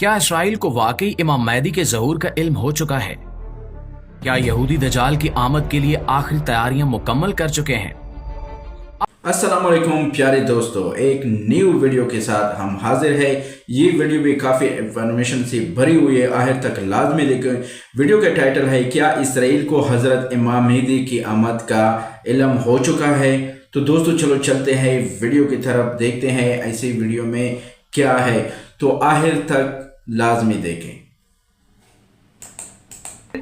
क्या इसराइल को वाकई इमाम महदी के ज़हूर का इल्म हो चुका है? क्या यहूदी दजाल की आमद के लिए आखिरी तैयारियां मुकम्मल कर चुके हैं? अस्सलाम वालेकुम प्यारे दोस्तों, एक न्यू वीडियो के साथ हम हाजिर हैं। ये वीडियो भी काफ़ी इंफॉर्मेशन से भरी हुई है, आखिर तक लाजमी देखें। वीडियो का टाइटल है क्या इसराइल को हज़रत इमाम महदी की आमद का इल्म हो चुका है। तो दोस्तों चलो चलते हैं वीडियो की तरफ, देखते हैं ऐसी वीडियो में क्या है, तो आखिर तक लाजमी देखें।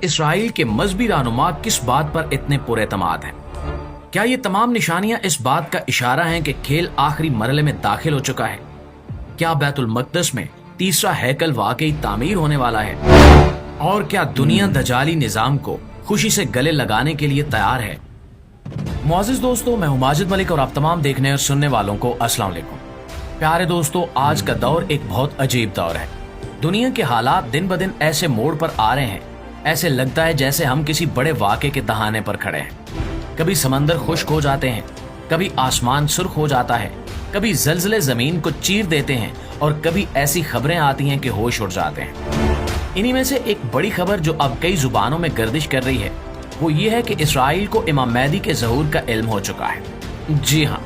इसराइल के मजहबी रहनुमा किस बात पर इतने पुरएतमाद हैं? क्या ये तमाम निशानियां इस बात का इशारा हैं कि खेल आखिरी मरहले में दाखिल हो चुका है? क्या बैतुल मक़दस में तीसरा हैकल वाकई तामीर होने वाला है? और क्या दुनिया दजाली निजाम को खुशी से गले लगाने के लिए तैयार है? मुअज़्ज़िज़ दोस्तों, मैं हूं माजिद मलिक और आप तमाम देखने और सुनने वालों को अस्सलाम वालेकुम। प्यारे दोस्तों, आज का दौर एक बहुत अजीब दौर है। दुनिया के हालात दिन ब दिन ऐसे मोड़ पर आ रहे हैं, ऐसे लगता है जैसे हम किसी बड़े वाक़े के दहाने पर खड़े हैं। कभी समंदर खुश्क हो जाते हैं, कभी आसमान सुर्ख हो जाता है, कभी ज़लज़ले ज़मीन को चीर देते हैं और कभी ऐसी खबरें आती हैं कि होश उड़ जाते हैं। इन्हीं में से एक बड़ी खबर जो अब कई जुबानों में गर्दिश कर रही है वो ये है कि इसराइल को इमाम महदी के ज़हूर का इल्म हो चुका है। जी हाँ,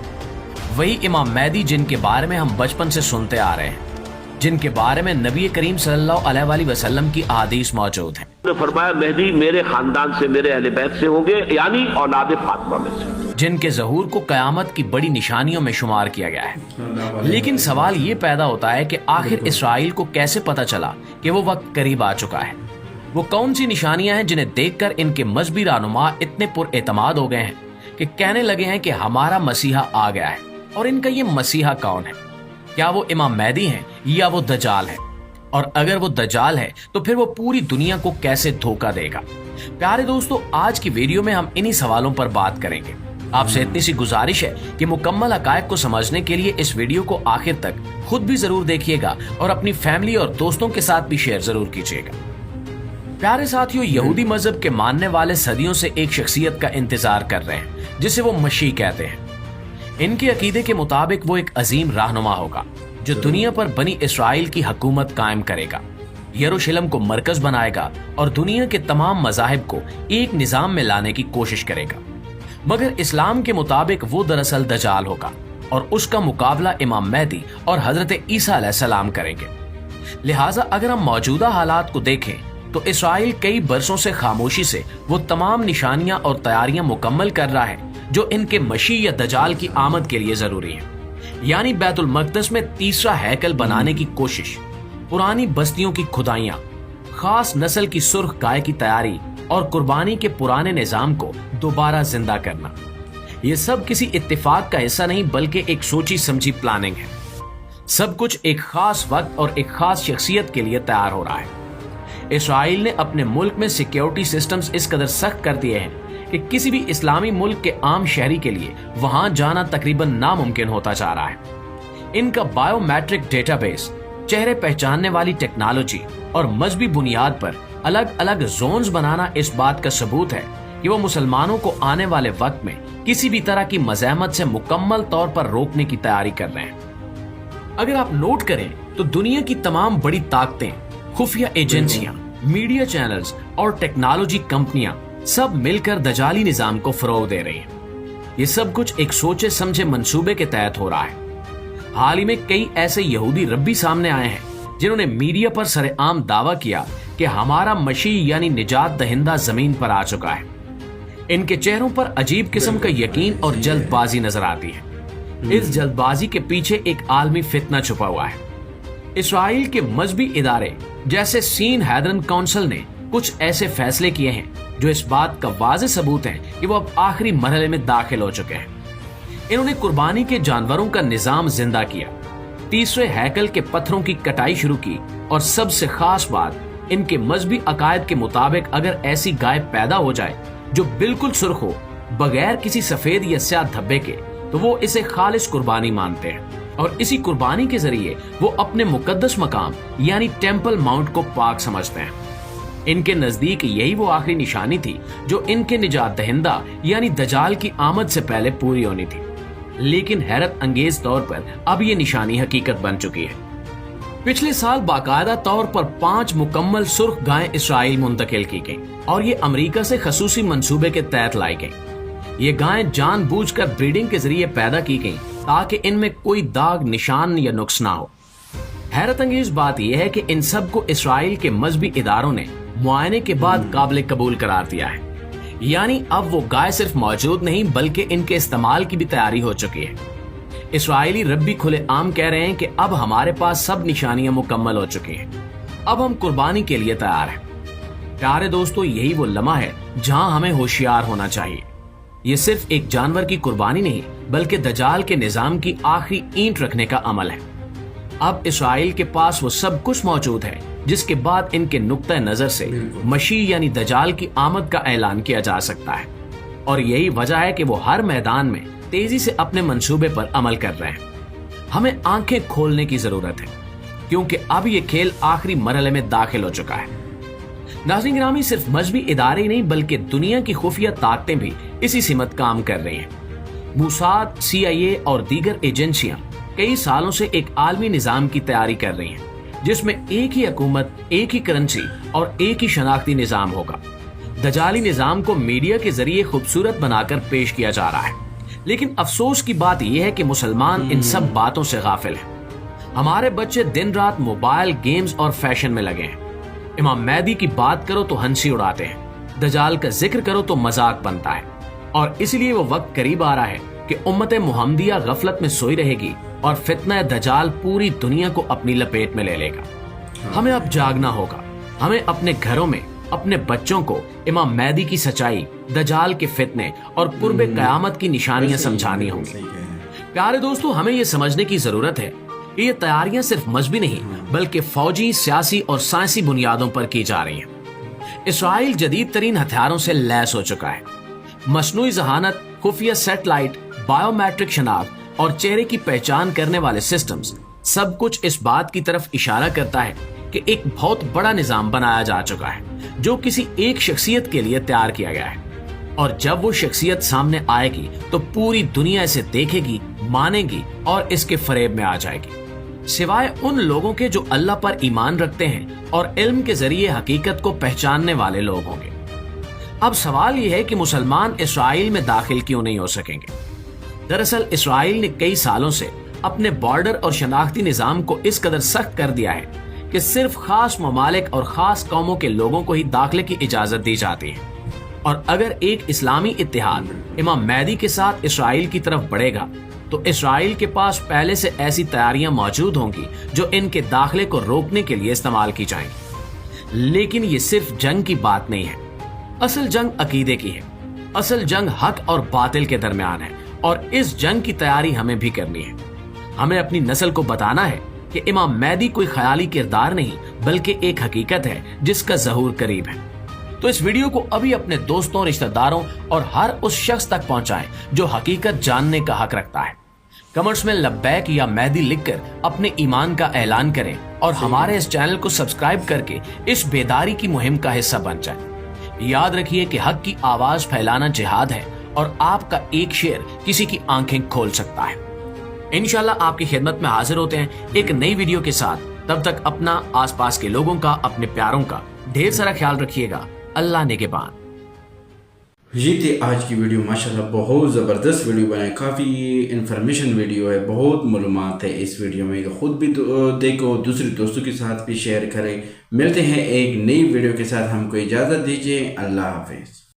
वही इमाम महदी जिनके बारे में हम बचपन से सुनते आ रहे हैं, जिनके बारे में नबी करीम सल्लल्लाहु अलैहि वसल्लम की अहादीस मौजूद हैं। फरमाया मेहदी मेरे खानदान से, मेरे अहले बैत से होंगे, यानी औलाद फातिमा में से, जिनके ज़हूर को क़यामत की बड़ी निशानियों में शुमार किया गया है। लेकिन सवाल ये पैदा होता है कि आखिर इसराइल को कैसे पता चला कि वो वक्त करीब आ चुका है? वो कौन सी निशानियां हैं जिन्हें देखकर इनके मजहबी रहनुमा इतने पुरएतमाद हो गए हैं कि कहने लगे हैं कि हमारा मसीहा आ गया है? और इनका ये मसीहा कौन है? क्या वो इमाम महदी हैं या वो दजाल है? और अगर वो दजाल है तो फिर वो पूरी दुनिया को कैसे धोखा देगा? प्यारे दोस्तों, आज की वीडियो में हम इन्हीं सवालों पर बात करेंगे। आपसे इतनी सी गुजारिश है कि मुकम्मल हक़ाइक़ को समझने के लिए इस वीडियो को आखिर तक खुद भी जरूर देखिएगा और अपनी फैमिली और दोस्तों के साथ भी शेयर जरूर कीजिएगा। प्यारे साथियों, यहूदी मजहब के मानने वाले सदियों से एक शख्सियत का इंतजार कर रहे हैं जिसे वो मसीह कहते हैं। इनके अकीदे के मुताबिक वो एक अजीम रहनुमा होगा जो दुनिया पर बनी इसराइल की हुकूमत कायम करेगा, यरूशलेम को मरकज बनाएगा और दुनिया के तमाम मज़ाहिब को एक निज़ाम में लाने की कोशिश करेगा। मगर इस्लाम के मुताबिक वो दरअसल दजाल होगा और उसका मुकाबला इमाम महदी और हजरत ईसा अलैहिस्सलाम करेंगे। लिहाजा अगर हम मौजूदा हालात को देखें तो इसराइल कई बरसों से खामोशी से वो तमाम निशानियां और तैयारियां मुकम्मल कर रहा है जो इनके मसीह या दजाल की आमद के लिए जरूरी है। यानी बैतुल मक़दस में तीसरा हैकल बनाने की कोशिश, पुरानी बस्तियों की खुदाइयां, खास नस्ल की सुर्ख गाय की तैयारी और कुर्बानी के पुराने निजाम को दोबारा जिंदा करना। ये सब किसी इत्तेफाक का हिस्सा नहीं बल्कि एक सोची समझी प्लानिंग है। सब कुछ एक खास वक्त और एक खास शख्सियत के लिए तैयार हो रहा है। इसराइल ने अपने मुल्क में सिक्योरिटी सिस्टम्स इस कदर सख्त कर दिए हैं कि किसी भी इस्लामी मुल्क के आम शहरी के लिए वहां जाना तकरीबन नामुमकिन होता जा रहा है। इनका बायोमेट्रिक डेटाबेस, चेहरे पहचानने वाली टेक्नोलॉजी और मजहबी बुनियाद पर अलग अलग जोन्स बनाना इस बात का सबूत है कि वो मुसलमानों को आने वाले वक्त में किसी भी तरह की मज़ाहमत से मुकम्मल तौर पर रोकने की तैयारी कर रहे हैं। अगर आप नोट करें तो दुनिया की तमाम बड़ी ताकतें, खुफिया एजेंसियां, मीडिया चैनल्स और टेक्नोलॉजी कंपनियां सब मिलकर दजाली निजाम को फरोग दे रही हैं। ये सब कुछ एक सोचे समझे मंसूबे के तहत हो रहा है। हाल ही में कई ऐसे यहूदी रब्बी सामने आए हैं जिन्होंने मीडिया पर सरेआम दावा किया कि हमारा मसीह यानी निजात दहिंदा जमीन पर आ चुका है। इनके चेहरों पर अजीब किस्म का यकीन और जल्दबाजी नजर आती है। इस जल्दबाजी के पीछे एक आलमी फितना छुपा हुआ है। इसराइल के मजहबी इदारे जैसे सीन हैदरन काउंसिल ने कुछ ऐसे फैसले किए हैं जो इस बात का वाज़ेह सबूत है कि वो अब आखिरी मरहले में दाखिल हो चुके हैं। इन्होंने कुर्बानी के जानवरों का निजाम जिंदा किया, तीसरे हैकल के पत्थरों की कटाई शुरू की और सबसे खास बात, इनके मजहबी अकायद के मुताबिक अगर ऐसी गाय पैदा हो जाए जो बिल्कुल सुर्ख हो, बगैर किसी सफेद या स्याह धब्बे के, तो वो इसे खालिस कुर्बानी मानते हैं और इसी कुर्बानी के जरिए वो अपने मुकद्दस मकाम यानी टेम्पल माउंट को पाक समझते हैं। इनके नजदीक यही वो आखिरी निशानी थी जो इनके निजात दहिंदा यानी दजाल की आमद से पहले पूरी होनी थी। लेकिन हैरत अंगेज तौर पर अब ये निशानी हकीकत बन चुकी है। पिछले साल बाकायदा तौर पर 5 मुकम्मल सुर्ख गायें इसराइल मुंतकिल की गईं और ये अमेरिका से खसूसी मंसूबे के तहत लाई गईं। ये गायें जानबूझकर ब्रीडिंग के जरिए पैदा की गईं ताकि इनमें कोई दाग, निशान या नुक्स ना हो। हैरत अंगेज बात यह है कि इन सब को इसराइल के मजहबी इदारों ने मुआयने के बाद काबिल कबूल करार दिया है। यानी अब वो गाय सिर्फ मौजूद नहीं बल्कि इनके इस्तेमाल की भी तैयारी हो चुकी है। इसराइली रब्बी खुले आम कह रहे हैं कि अब हमारे पास सब निशानियां मुकम्मल हो चुकी हैं, अब हम कुर्बानी के लिए तैयार हैं। प्यारे दोस्तों, यही वो लम्हा है जहां हमें होशियार होना चाहिए। ये सिर्फ एक जानवर की कुर्बानी नहीं बल्कि दजाल के निजाम की आखिरी ईंट रखने का अमल है। अब इसराइल के पास वो सब कुछ मौजूद है जिसके बाद इनके नुक्ता नजर से मसीह यानी दजाल की आमद का ऐलान किया जा सकता है। और यही वजह है कि वो हर मैदान में तेजी से अपने मंसूबे पर अमल कर रहे हैं। हमें आंखें खोलने की जरूरत है क्योंकि अब ये खेल आखिरी मरहले में दाखिल हो चुका है। नाज़रीन गिरामी, सिर्फ मजहबी इदारे ही नहीं बल्कि दुनिया की खुफिया ताकतें भी इसी सिमत काम कर रही हैं। मूसाद, CIA और दीगर एजेंसियां कई सालों से एक आलमी निजाम की तैयारी कर रही हैं जिसमें एक ही हुकूमत, एक ही करेंसी और एक ही शनाख्ती निजाम होगा। दजाली निजाम को मीडिया के जरिए खूबसूरत बनाकर पेश किया जा रहा है, लेकिन अफसोस की बात यह है कि मुसलमान इन सब बातों से गाफिल हैं। हमारे बच्चे दिन रात मोबाइल, गेम्स और फैशन में लगे हैं। इमाम मेहदी की बात करो तो हंसी उड़ाते हैं, दजाल का जिक्र करो तो मजाक बनता है। और इसलिए वो वक्त करीब आ रहा है कि उम्मत मुहम्मदिया गफलत में सोई रहेगी और फितना दजाल पूरी दुनिया को अपनी लपेट में ले लेगा। हमें अब जागना होगा। हमें अपने घरों में अपने बच्चों को इमाम मेहदी की सच्चाई, दजाल के फितने और कुर्बे कयामत की निशानियां समझानी होंगी। प्यारे दोस्तों, हमें ये समझने की जरूरत है कि ये तैयारियां सिर्फ मजहबी नहीं बल्कि फौजी, सियासी और साइंसी बुनियादों पर की जा रही हैं। इसराइल जदीद तरीन हथियारों से लैस हो चुका है। मसनूई जहानत, खुफिया सैटेलाइट, बायोमेट्रिक शनाख्त और चेहरे की पहचान करने वाले सिस्टम्स, सब कुछ इस बात की तरफ इशारा करता है कि एक बहुत बड़ा निजाम बनाया जा चुका है जो किसी एक शख्सियत के लिए तैयार किया गया है। और जब वो शख्सियत सामने आएगी तो पूरी दुनिया इसे देखेगी, मानेगी और इसके फरेब में आ जाएगी, सिवाय उन लोगों के जो अल्लाह पर ईमान रखते हैं और इल्म के जरिए हकीकत को पहचानने वाले लोग होंगे। अब सवाल यह है कि मुसलमान इसराइल में दाखिल क्यों नहीं हो सकेंगे। दरअसल इसराइल ने कई सालों से अपने बॉर्डर और शनाख्ती निजाम को इस कदर सख्त कर दिया है कि सिर्फ खास ममालिक और खास कौमों के लोगों को ही दाखिले की इजाजत दी जाती है। और अगर एक इस्लामी इत्तेहाद इमाम मेहदी के साथ इसराइल की तरफ बढ़ेगा तो इसराइल के पास पहले से ऐसी तैयारियां मौजूद होंगी जो इनके दाखिले को रोकने के लिए इस्तेमाल की जाएंगी। लेकिन ये सिर्फ जंग की बात नहीं है, असल जंग अकीदे की है। असल जंग हक और बातिल के दरमियान है और इस जंग की तैयारी हमें भी करनी है। हमें अपनी नस्ल को बताना है कि इमाम मेहदी कोई ख्याली किरदार नहीं बल्कि एक हकीकत है जिसका ज़हूर करीब है। तो इस वीडियो को अभी अपने दोस्तों, रिश्तेदारों और हर उस शख्स तक पहुंचाएं जो हकीकत जानने का हक रखता है। कमेंट्स में लब्बैक या मेहदी लिखकर अपने ईमान का ऐलान करें और हमारे इस चैनल को सब्सक्राइब करके इस बेदारी की मुहिम का हिस्सा बन जाएं। याद रखिए कि हक की आवाज फैलाना जिहाद है और आपका एक शेयर किसी की आंखें खोल सकता है। इंशाल्लाह आपकी खिदमत में हाजिर होते हैं एक नई वीडियो के साथ। तब तक अपना, आसपास के लोगों का, अपने प्यारों का ढेर सारा ख्याल रखिएगा। अल्लाह निगहबान। ये थी आज की वीडियो। माशाल्लाह बहुत ज़बरदस्त वीडियो बनाई, काफ़ी इंफॉर्मेशन वीडियो है, बहुत मालूमात है इस वीडियो में। ख़ुद भी देखो, दूसरे दोस्तों के साथ भी शेयर करें। मिलते हैं एक नई वीडियो के साथ, हमको इजाज़त दीजिए। अल्लाह हाफिज़।